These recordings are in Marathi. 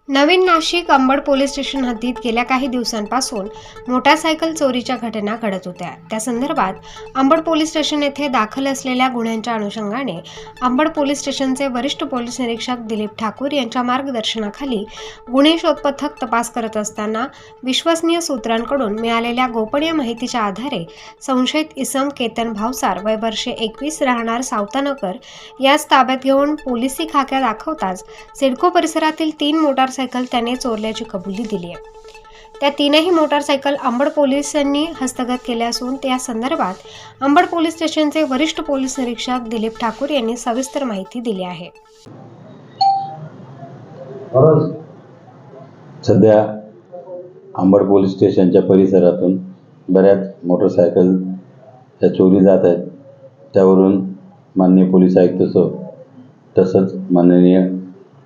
नवीन नाशिक अंबड पोलीस स्टेशन हद्दीत गेल्या काही दिवसांपासून मोटारसायकल चोरीच्या घटना घडत होत्या। त्या संदर्भात अंबड पोलीस स्टेशन येथे दाखल असलेल्या गुन्ह्यांच्या अनुषंगाने अंबड पोलीस स्टेशनचे वरिष्ठ पोलीस निरीक्षक दिलीप ठाकूर यांच्या मार्गदर्शनाखाली गुन्हे शोध पथक तपास करत असताना विश्वसनीय सूत्रांकडून मिळालेल्या गोपनीय माहितीच्या आधारे संशयित इसम केतन भावसार वय वर्षे 21 राहणार सावतानगर यास ताब्यात घेऊन पोलिसी खाक्या दाखवताच सिडको परिसरातील 3 मोटारसायकल त्याने चोरल्याची कबुली दिली आहे। त्या तीनही मोटारसायकल अंबड पोलिसांनी हस्तगत केल्या असून त्या संदर्भात अंबड पोलीस स्टेशनचे वरिष्ठ पोलीस निरीक्षक दिलीप ठाकूर यांनी सविस्तर माहिती दिली आहे। सध्या अंबड पोलीस स्टेशनच्या परिसरातून बऱ्याच मोटारसायकल त्या चोरी जात आहेत। त्यावरून माननीय पोलीस आयुक्त तसंच माननीय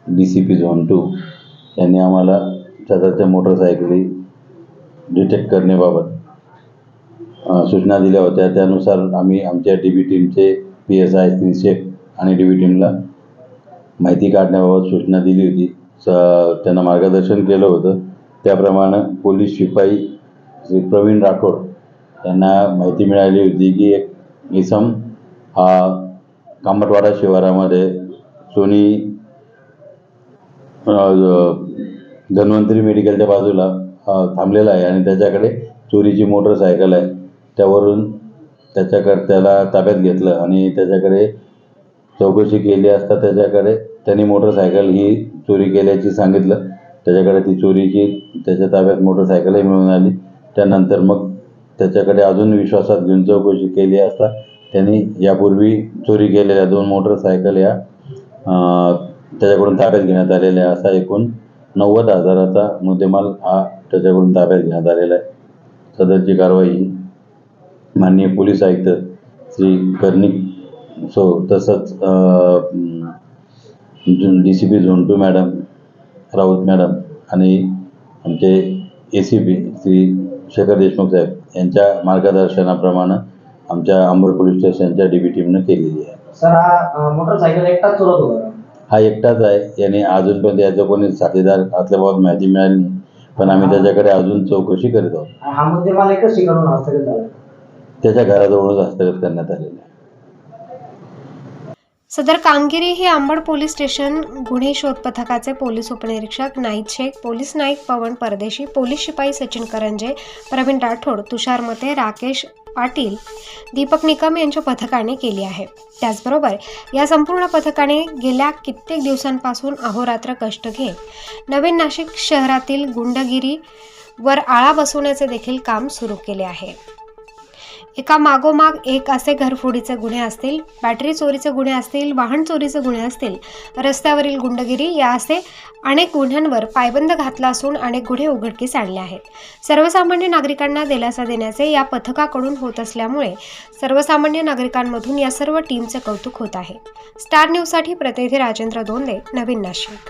DCP झोन 2 यांनी आम्हाला सदरच्या मोटारसायकली डिटेक्ट करण्याबाबत सूचना दिल्या होत्या। त्यानुसार आम्ही आमच्या DB टीमचे PSI श्री शेख आणि DB टीमला माहिती काढण्याबाबत सूचना दिली होती। त्यांना मार्गदर्शन केलं होतं। त्याप्रमाणे पोलीस शिपाई श्री प्रवीण राठोड यांना माहिती मिळाली होती की एक इसम हा कामतवाडा शिवारामध्ये सोनी धन्वंतरी मेडिकलच्या बाजूला थांबलेला आहे आणि त्याच्याकडे चोरीची मोटरसायकल आहे। त्यावरून त्याला ताब्यात घेतलं आणि त्याच्याकडे चौकशी केली असता त्यांनी मोटरसायकल ही चोरी केल्याची सांगितलं। त्याच्याकडे ती चोरीची त्याच्या ताब्यात मोटरसायकलही मिळून आली। त्यानंतर मग त्याच्याकडे अजून विश्वासात घेऊन चौकशी केली असता त्यांनी यापूर्वी चोरी केलेल्या 2 मोटरसायकल या त्याच्याकडून ताब्यात घेण्यात आलेल्या असा एकूण 90,000चा मुद्देमाल हा त्याच्याकडून ताब्यात घेण्यात आलेला आहे। सदरची कारवाई माननीय पोलीस आयुक्त श्री कर्णिक तसंच DCP zone 2 madam Raut madam आणि आमचे ACP श्री शेखर देशमुख साहेब यांच्या मार्गदर्शनाप्रमाणे आमच्या अंबड पोलीस स्टेशनच्या DB टीमने केलेली आहे। सर, हा मोटरसायकल एकटाच चोरत होता? हा एकटाच आहे। याने अजूनपर्यंत याचा कोणी साथीदार असल्याबाबत माहिती मिळाली नाही, पण आम्ही त्याच्याकडे अजून चौकशी करीत आहोत। हा मुद्देमाल एकच ठिकाणून हस्तगत झाला? त्याच्या घराजवळच हस्तगत करण्यात आलेला आहे। सदर कामगिरी ही अंबड पोलीस स्टेशन गुन्हे शोध पथकाचे पोलीस उपनिरीक्षक नाईक शेख, पोलीस नाईक पवन परदेशी, पोलीस शिपाई सचिन करंजे, प्रवीण राठोड, तुषार मते, राकेश पाटील, दीपक निकम यांच्या पथकाने केली आहे। त्याचबरोबर या संपूर्ण पथकाने गेल्या कित्येक दिवसांपासून अहोरात्र कष्ट घेत नवीन नाशिक शहरातील गुंडगिरीवर आळा बसवण्याचे देखील काम सुरू केले आहे। एका मागोमाग एक असे घरफोडीचे गुन्हे असतील, बॅटरी चोरीचे गुन्हे असतील, वाहन चोरीचे गुन्हे असतील, रस्त्यावरील गुंडगिरी या असे अनेक गुन्ह्यांवर पायबंद घातला असून अनेक गुन्हे उघडकीस आणले आहेत। सर्वसामान्य नागरिकांना दिलासा देण्याचे या पथकाकडून होत असल्यामुळे सर्वसामान्य नागरिकांमधून या सर्व टीमचे कौतुक होत आहे। स्टार न्यूजसाठी प्रतिनिधी राजेंद्र दोंदे, नवीन नाशिक।